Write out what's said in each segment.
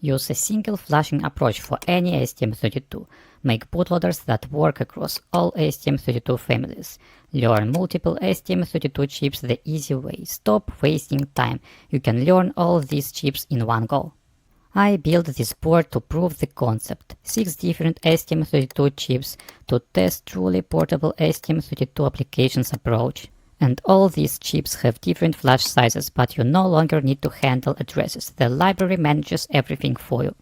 Use a single flashing approach for any STM32. Make bootloaders that work across all STM32 families. Learn multiple STM32 chips the easy way. Stop wasting time. You can learn all these chips in one go. I built this board to prove the concept. 6 different STM32 chips to test truly portable STM32 applications approach. And all these chips have different flash sizes, but you no longer need to handle addresses. The library manages everything for you.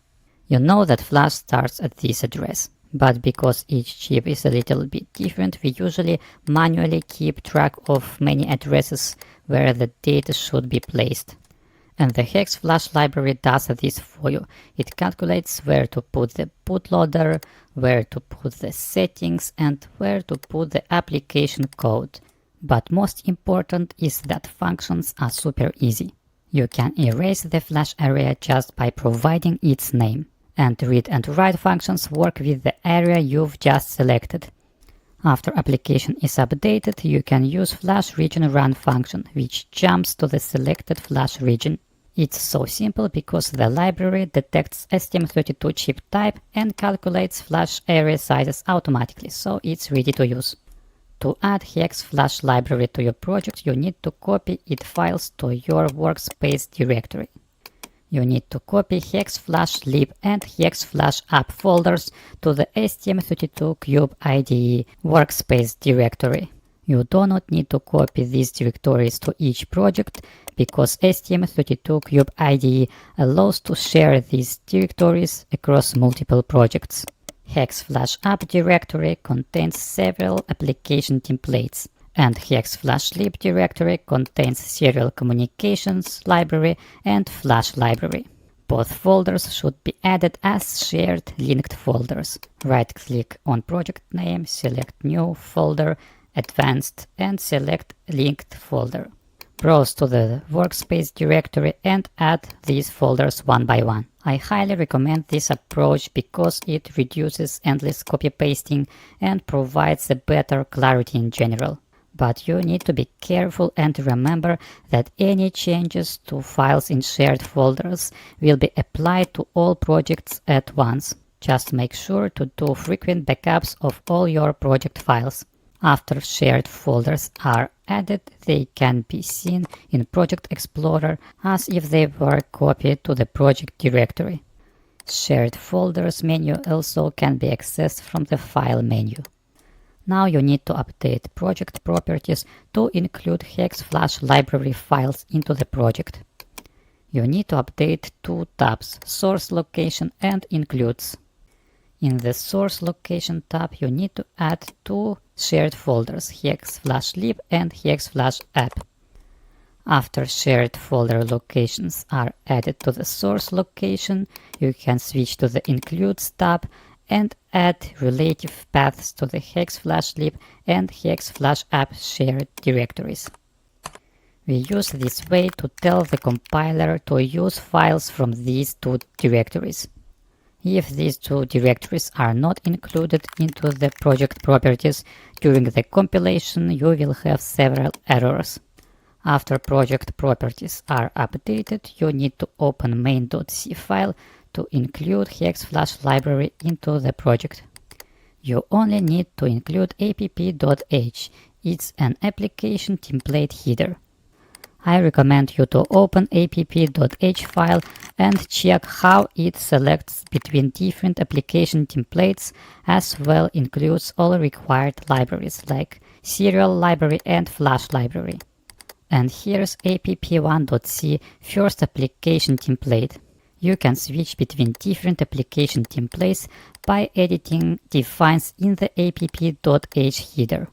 You know that flash starts at this address, but because each chip is a little bit different, we usually manually keep track of many addresses where the data should be placed. And the HexFlash library does this for you. It calculates where to put the bootloader, where to put the settings, and where to put the application code. But most important is that functions are super easy. You can erase the flash area just by providing its name. And read and write functions work with the area you've just selected. After application is updated, you can use flash region run function, which jumps to the selected flash region. It's so simple because the library detects STM32 chip type and calculates flash area sizes automatically, so it's ready to use. To add HexFlash library to your project, you need to copy its files to your workspace directory. You need to copy HexFlashLib and HexFlashApp folders to the STM32 Cube IDE workspace directory. You do not need to copy these directories to each project because STM32 Cube IDE allows to share these directories across multiple projects. HexFlashApp directory contains several application templates, and HexFlashLib directory contains serial communications library and flash library. Both folders should be added as shared linked folders. Right-click on project name, select New Folder, Advanced, and select Linked Folder. Browse to the workspace directory and add these folders one by one. I highly recommend this approach because it reduces endless copy-pasting and provides a better clarity in general. But you need to be careful and remember that any changes to files in shared folders will be applied to all projects at once. Just make sure to do frequent backups of all your project files. After shared folders are added, they can be seen in Project Explorer as if they were copied to the project directory. Shared folders menu also can be accessed from the File menu. Now you need to update project properties to include HexFlash library files into the project. You need to update two tabs, Source Location and Includes. In the Source Location tab, you need to add two shared folders, HexFlashLib and HexFlashApp. After shared folder locations are added to the source location, you can switch to the Includes tab and add relative paths to the HexFlashLib and HexFlashApp shared directories. We use this way to tell the compiler to use files from these two directories. If these two directories are not included into the project properties during the compilation, you will have several errors. After project properties are updated, you need to open main.c file to include HexFlash library into the project. You only need to include app.h. It's an application template header. I recommend you to open app.h file and check how it selects between different application templates, as well includes all required libraries like serial library and flash library. And here's app1.c first application template. You can switch between different application templates by editing defines in the app.h header.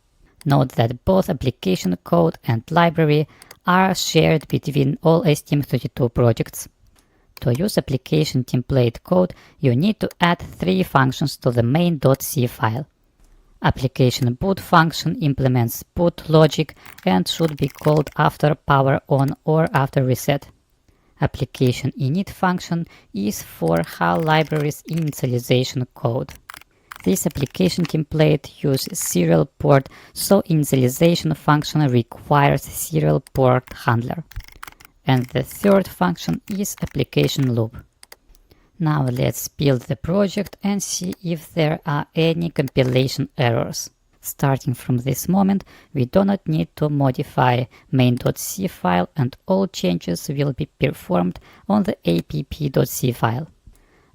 Note that both application code and library are shared between all STM32 projects. To use application template code, you need to add three functions to the main.c file. Application boot function implements boot logic and should be called after power on or after reset. Application init function is for HAL libraries initialization code. This application template uses serial port, so initialization function requires serial port handler. And the third function is application loop. Now let's build the project and see if there are any compilation errors. Starting from this moment, we do not need to modify main.c file, and all changes will be performed on the app.c file.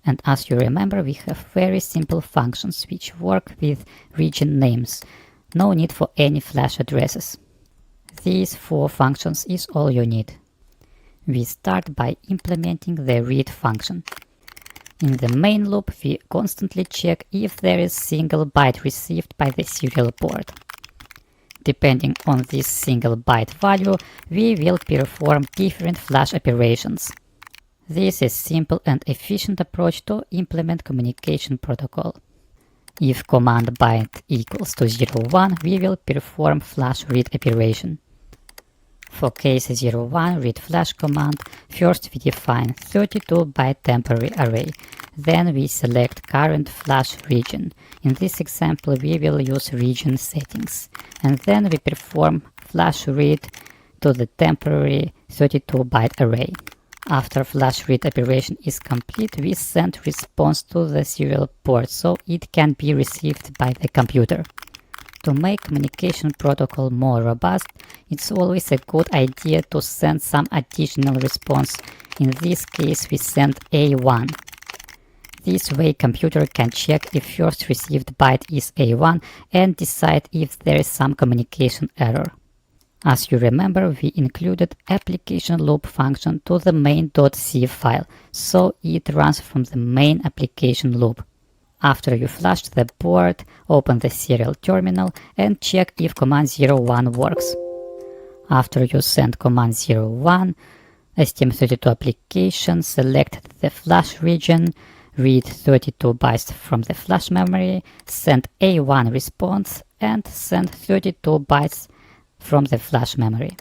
And as you remember, we have very simple functions which work with region names. No need for any flash addresses. These 4 functions is all you need. We start by implementing the read function. In the main loop, we constantly check if there is single byte received by the serial port. Depending on this single byte value, we will perform different flash operations. This is simple and efficient approach to implement communication protocol. If command byte equals to 01, we will perform flash read operation. For case 01 read flash command, first we define 32-byte temporary array. Then we select current flash region. In this example, we will use region settings. And then we perform flash read to the temporary 32-byte array. After flash read operation is complete, we send response to the serial port so it can be received by the computer. To make communication protocol more robust, it's always a good idea to send some additional response. In this case, we send A1. This way, computer can check if first received byte is A1 and decide if there is some communication error. As you remember, we included application loop function to the main.c file, so it runs from the main application loop. After you flashed the board, open the serial terminal and check if command 01 works. After you send command 01, STM32 application select the flash region, read 32 bytes from the flash memory, send A1 response, and send 32 bytes from the flash memory.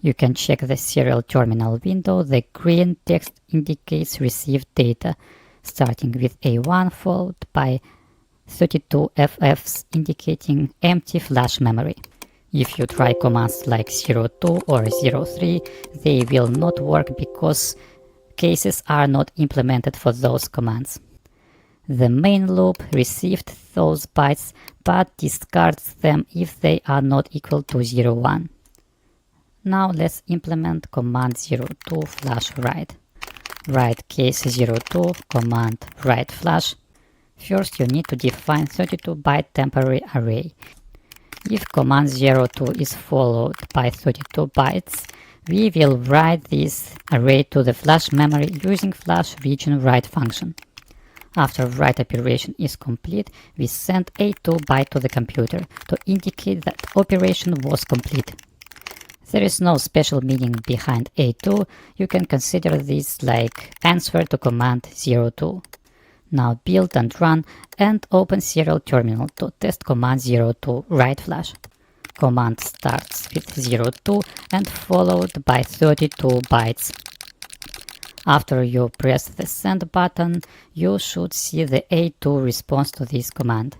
You can check the serial terminal window. The green text indicates received data, starting with A1 followed by 32 FFs indicating empty flash memory. If you try commands like 02 or 03, they will not work because cases are not implemented for those commands. The main loop received those bytes but discards them if they are not equal to 01. Now let's implement command 02 flash write. Write case 02 command write flash. First you need to define 32-byte temporary array. If command 02 is followed by 32 bytes, we will write this array to the flash memory using flash region write function. After write operation is complete, we send A2 byte to the computer to indicate that operation was complete. There is no special meaning behind A2, you can consider this like answer to command 02. Now build and run and open serial terminal to test command 02 write flash. Command starts with 02 and followed by 32 bytes. After you press the send button, you should see the A2 response to this command.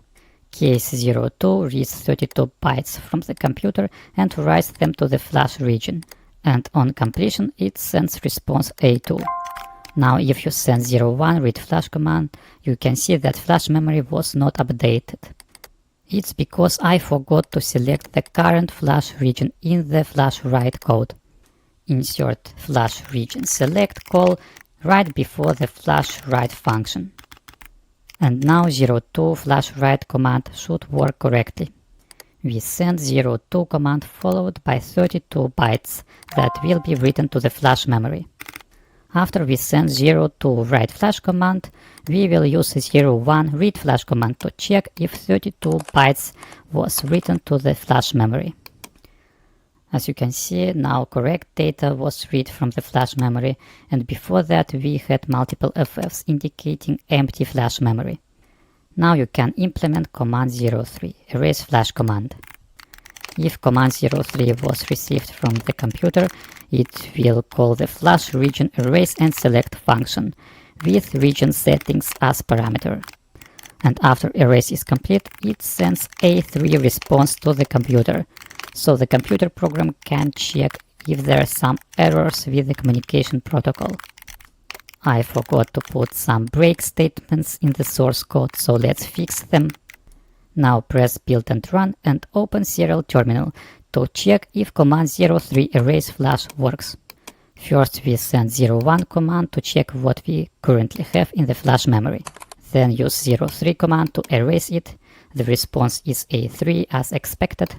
Case 02 reads 32 bytes from the computer and writes them to the flash region, and on completion it sends response A2. Now if you send 01 read flash command, you can see that flash memory was not updated. It's because I forgot to select the current flash region in the flash write code. Insert flash region select call right before the flash write function. And now 02 flash write command should work correctly. We send 02 command followed by 32 bytes that will be written to the flash memory. After we send 02 write flash command, we will use 01 read flash command to check if 32 bytes was written to the flash memory. As you can see, now correct data was read from the flash memory, and before that we had multiple FFs indicating empty flash memory. Now you can implement command 03, erase flash command. If command 03 was received from the computer, it will call the flash region erase and select function with region settings as parameter. And after erase is complete, it sends A3 response to the computer, so the computer program can check if there are some errors with the communication protocol. I forgot to put some break statements in the source code, so let's fix them. Now press build and run and open serial terminal to check if command 03 erase flash works. First we send 01 command to check what we currently have in the flash memory. Then use 03 command to erase it. The response is A3 as expected.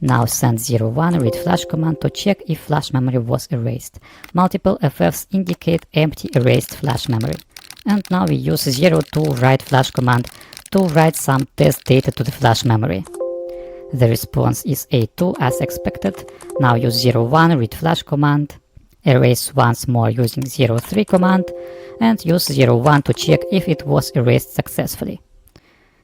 Now send 01 read flash command to check if flash memory was erased. Multiple FFs indicate empty erased flash memory. And now we use 02 write flash command to write some test data to the flash memory. The response is A2 as expected. Now use 01 read flash command, erase once more using 03 command, and use 01 to check if it was erased successfully.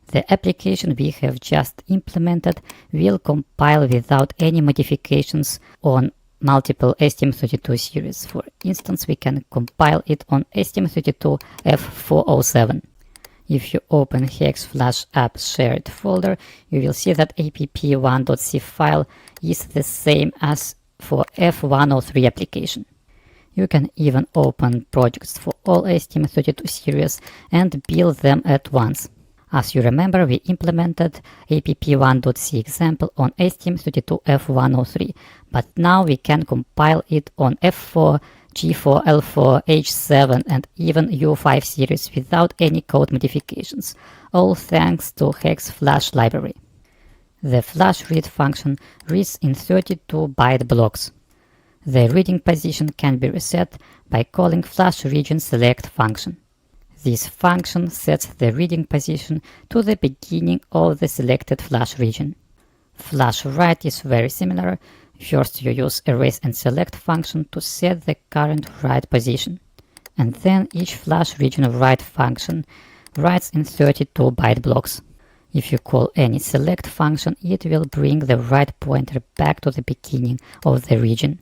The application we have just implemented will compile without any modifications on multiple STM32 series. For instance, we can compile it on STM32F407. If you open HexFlashLib shared folder, you will see that app1.c file is the same as for F103 application. You can even open projects for all STM32 series and build them at once. As you remember, we implemented app1.c example on STM32F103, but now we can compile it on F4, G4, L4, H7 and even U5 series without any code modifications, all thanks to HexFlash library. The flash read function reads in 32-byte blocks. The reading position can be reset by calling flash region select function. This function sets the reading position to the beginning of the selected flash region. Flash write is very similar. First you use erase and select function to set the current write position, and then each flash region write function writes in 32-byte blocks. If you call any select function, it will bring the write pointer back to the beginning of the region.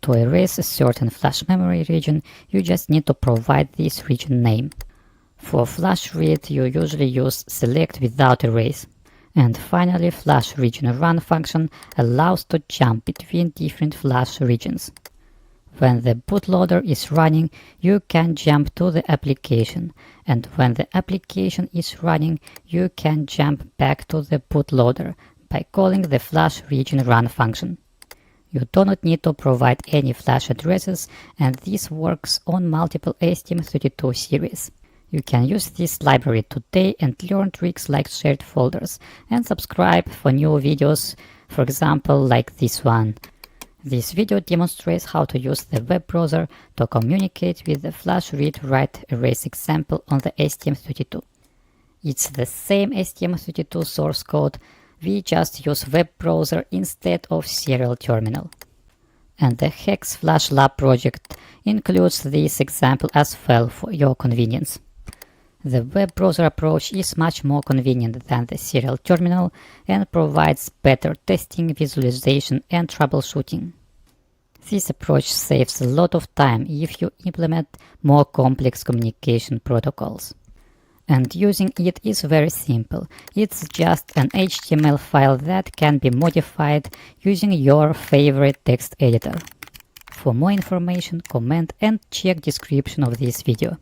To erase a certain flash memory region, you just need to provide this region name. For flash read, you usually use select without erase. And finally, flash region run function allows to jump between different flash regions. When the bootloader is running, you can jump to the application, and when the application is running, you can jump back to the bootloader by calling the flash region run function. You do not need to provide any flash addresses, and this works on multiple STM32 series. You can use this library today and learn tricks like shared folders, and subscribe for new videos, for example like this one. This video demonstrates how to use the web browser to communicate with the flash read write erase example on the STM32. It's the same STM32 source code, we just use web browser instead of serial terminal. And the HexFlashLib project includes this example as well for your convenience. The web browser approach is much more convenient than the serial terminal and provides better testing, visualization and troubleshooting. This approach saves a lot of time if you implement more complex communication protocols. And using it is very simple. It's just an HTML file that can be modified using your favorite text editor. For more information, comment and check description of this video.